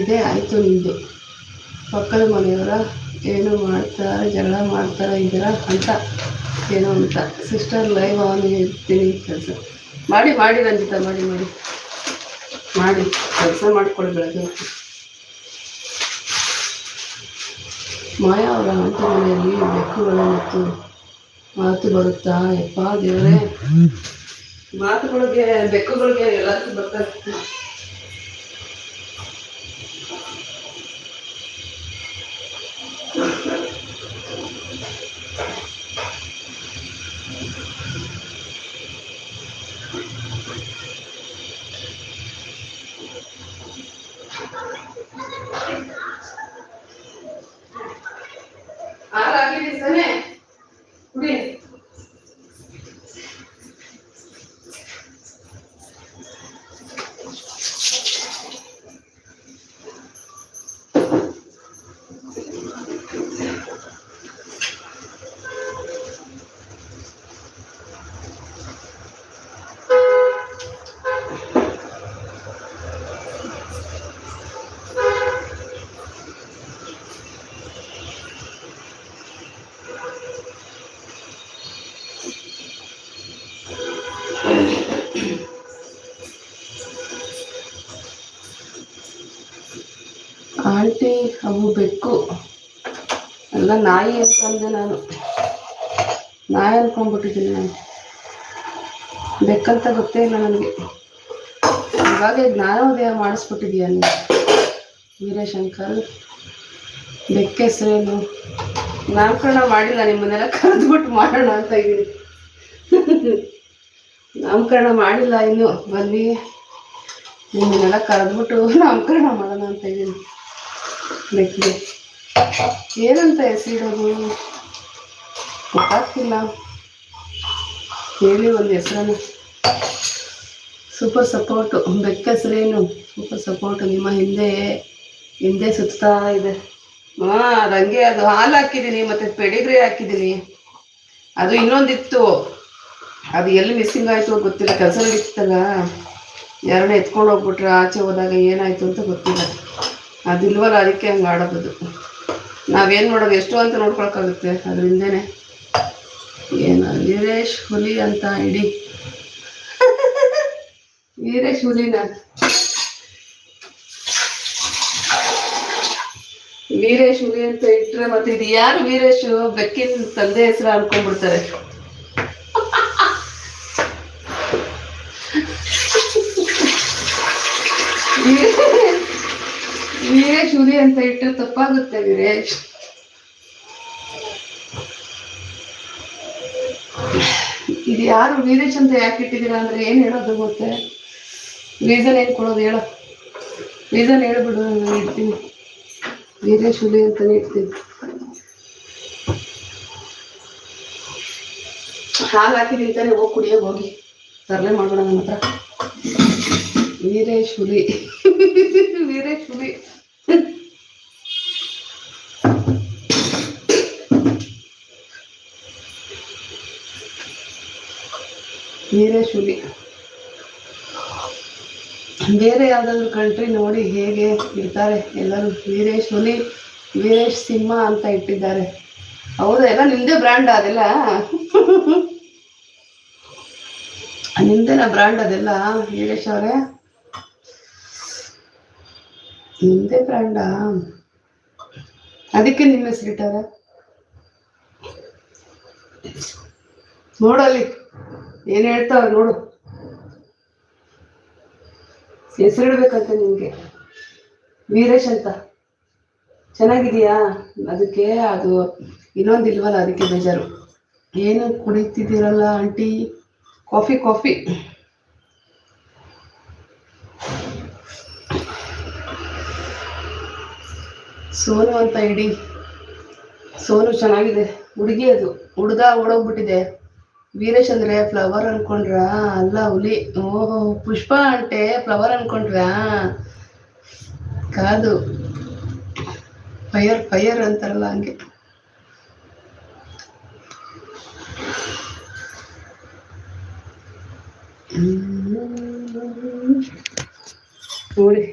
ಇದೇ ಆಯಿತು ನಿಮ್ಮದು. ಪಕ್ಕದ ಮನೆಯವರ ಏನು ಮಾಡ್ತಾರೆ, ಜಗಳ ಮಾಡ್ತಾರೆ ಇದ್ದೀರಾ ಅಂತ ಏನೋ ಅಂತ. ಸಿಸ್ಟರ್ ಲೈವ್ ಅವನಿಗೆ ಇರ್ತೀನಿ ಕೆಲಸ ಮಾಡಿ ಮಾಡಿ ರಂಜಿತಾ, ಮಾಡಿ ಮಾಡಿ ಮಾಡಿ ಕೆಲಸ ಮಾಡ್ಕೊಳ್ಳಿ ಬೆಳಗ್ಗೆ. ಮಾಯಾ ಅವರ ಆಂಟಿ ಮನೆಯಲ್ಲಿ ಬೆಕ್ಕುಗಳು ಮತ್ತು ಮಾತು ಬರುತ್ತಾ? ಯಪ್ಪ ದೇವರೇ, ಮಾತುಗಳಿಗೆ ಬೆಕ್ಕುಗಳಿಗೆ ಎಲ್ಲದಕ್ಕೂ ಬರ್ತಾರೆ. ಹಾಲಾಗಿದ್ದೀನಿ ತಾನೇ, ಕುಡಿ. ಆಂಟಿ ಅವು ಬೆಕ್ಕು ಎಲ್ಲ ನಾಯಿ ಅಂತಂದೆ ನಾನು. ನಾಯಿ ಅನ್ಕೊಂಡ್ಬಿಟ್ಟಿದ್ದೀನಿ ನಾನು. ಬೆಕ್ಕಂತ ಗೊತ್ತೇ ಇಲ್ಲ ನನಗೆ. ಇವಾಗ ಜ್ಞಾನೋದಯ ಮಾಡಿಸ್ಬಿಟ್ಟಿದೀಯ ನೀನು ವೀರಶಂಕರ್. ಬೆಕ್ಕ ಹೆಸರೇನು? ನಾಮಕರಣ ಮಾಡಿಲ್ಲ, ನಿಮ್ಮನ್ನೆಲ್ಲ ಕರೆದ್ಬಿಟ್ಟು ಮಾಡೋಣ ಅಂತ ಇದ್ದೀನಿ. ನಾಮಕರಣ ಮಾಡಿಲ್ಲ ಇನ್ನು, ಬನ್ನಿ ನಿಮ್ಮನ್ನೆಲ್ಲ ಕರೆದ್ಬಿಟ್ಟು ನಾಮಕರಣ ಮಾಡೋಣ ಅಂತ ಇದ್ದೀನಿ. ಬೆಕ್ಕಿಗೆ ಏನಂತ ಹೆಸರಿಡೋದು ಗೊತ್ತಾಗ್ತಿಲ್ಲ. ಹೇಳಿ ಒಂದು ಹೆಸರನ್ನು. Super support. ಬೆಕ್ಕ ಹೆಸರೇನು? Super support. ನಿಮ್ಮ ಹಿಂದೆ ಸುತ್ತಾ ಇದೆ. ರಂಗೆ ಅದು ಹಾಲು ಹಾಕಿದ್ದೀನಿ, ಮತ್ತು ಪೆಡಿಗ್ರಿ ಹಾಕಿದ್ದೀನಿ. ಅದು ಇನ್ನೊಂದಿತ್ತು, ಅದು ಎಲ್ಲಿ ಮಿಸ್ಸಿಂಗ್ ಆಯಿತು ಗೊತ್ತಿಲ್ಲ. ಕೆಲಸ ನಡೀತಲ್ಲ, ಯಾರನ್ನ ಎತ್ಕೊಂಡು ಹೋಗ್ಬಿಟ್ರೆ ಆಚೆ ಹೋದಾಗ ಏನಾಯಿತು ಅಂತ ಗೊತ್ತಿಲ್ಲ. ಅದಿಲ್ವಲ್ಲ, ಅದಕ್ಕೆ ಹಂಗೆ ಆಡೋದು. ನಾವೇನು ಮಾಡೋದು, ಎಷ್ಟು ಅಂತ ನೋಡ್ಕೊಳಕ್ಕಾಗುತ್ತೆ. ಅದ್ರ ಹಿಂದೆನೆ ಏನು ವೀರೇಶ್ ಹುಲಿ ಅಂತ ಇಡಿ. ವೀರೇಶ್ ಹುಲಿನ ವೀರೇಶ್ ಹುಲಿ ಅಂತ ಇಟ್ಟರೆ ಮತ್ತೆ ಇದು ಯಾರು ವೀರೇಶ್? ಬೆಕ್ಕಿನ ತಂದೆ ಹೆಸರು ಅನ್ಕೊಂಡ್ಬಿಡ್ತಾರೆ. ವೀರೇಶ್ ಹುಲಿ ಅಂತ ಇಟ್ಟರೆ ತಪ್ಪಾಗುತ್ತೆ. ವೀರೇಶ್ ಇದು ಯಾರು ವೀರೇಶ್ ಅಂತ ಯಾಕೆ ಇಟ್ಟಿದ್ದೀರಾ ಅಂದ್ರೆ ಏನು ಹೇಳೋದು ಗೊತ್ತೆ? ರೀಸನ್ ಏನು ಕೊಡೋದು ಹೇಳೋ? ರೀಸನ್ ಹೇಳ್ಬಿಡು, ನಾನು ಇಡ್ತೀನಿ. ವೀರೇಶ್ ಹುಲಿ ಅಂತಾನೆ ಇಡ್ತೀನಿ. ಹಾಲು ಹಾಕಿದ್ದೀನಿ ತಾನೆ, ಹೋಗಿ ಕುಡಿಯೋಕೆ ಹೋಗಿ ತರಲೆ ಮಾಡೋಣ ನನ್ನ ಹತ್ರ. ವೀರೇಶ್ ಹುಲಿ ವೀರೇಶ್ ಹುಲಿ ವೀರೇಶ್ ಹುಲಿ. ಬೇರೆ ಯಾವುದಾದ್ರೂ ಕಂಟ್ರಿ ನೋಡಿ ಹೇಗೆ ಇಡ್ತಾರೆ ಎಲ್ಲರೂ. ವೀರೇಶ್ ಹುಲಿ, ವೀರೇಶ್ ಸಿಂಹ ಅಂತ ಇಟ್ಟಿದ್ದಾರೆ. ಹೌದಾ? ಎಲ್ಲ ನಿಮ್ಮದೇ ಬ್ರ್ಯಾಂಡ್ ಅದೆಲ್ಲ? ನಿಮ್ಮದೇನ ಬ್ರ್ಯಾಂಡ್ ಅದೆಲ್ಲ ವೀರೇಶ್ ಅವರೇ? ನಿಮ್ಮದೇ ಬ್ರ್ಯಾಂಡಾ? ಅದಕ್ಕೆ ನಿಮ್ಮ ಹೆಸರಿಟ್ಟಾರೆ ನೋಡಲ್ಲಿ. ಏನು ಹೇಳ್ತಾವ್ರೆ ನೋಡು. ಹೆಸರಿಡ್ಬೇಕಂತ ನಿಮಗೆ ವೀರೇಶ್ ಅಂತ. ಚೆನ್ನಾಗಿದೆಯಾ? ಅದಕ್ಕೆ ಅದು ಇನ್ನೊಂದಿಲ್ವಲ್ಲ, ಅದಕ್ಕೆ ಬೇಜಾರು. ಏನು ಕುಡಿತಿದ್ದೀರಲ್ಲ ಆಂಟಿ? ಕಾಫಿ. ಸೋನು ಅಂತ ಇಡಿ. ಸೋನು ಚೆನ್ನಾಗಿದೆ. ಹುಡುಗಿ ಅದು. ಹುಡುಗ ಓಡೋಗ್ಬಿಟ್ಟಿದೆ. ವೀರೇಶ್ ಅಂದರೆ ಫ್ಲವರ್ ಅನ್ಕೊಂಡ್ರಾ? ಅಲ್ಲ, ಹುಲಿ. ಓಹೋ, ಪುಷ್ಪ ಅಂಟೆ ಫ್ಲವರ್ ಅನ್ಕೊಂಡ್ರಾ? ಕಾದು ಫೈರ್ ಅಂತಾರಲ್ಲ ಹಂಗೆ. ನೋಡಿ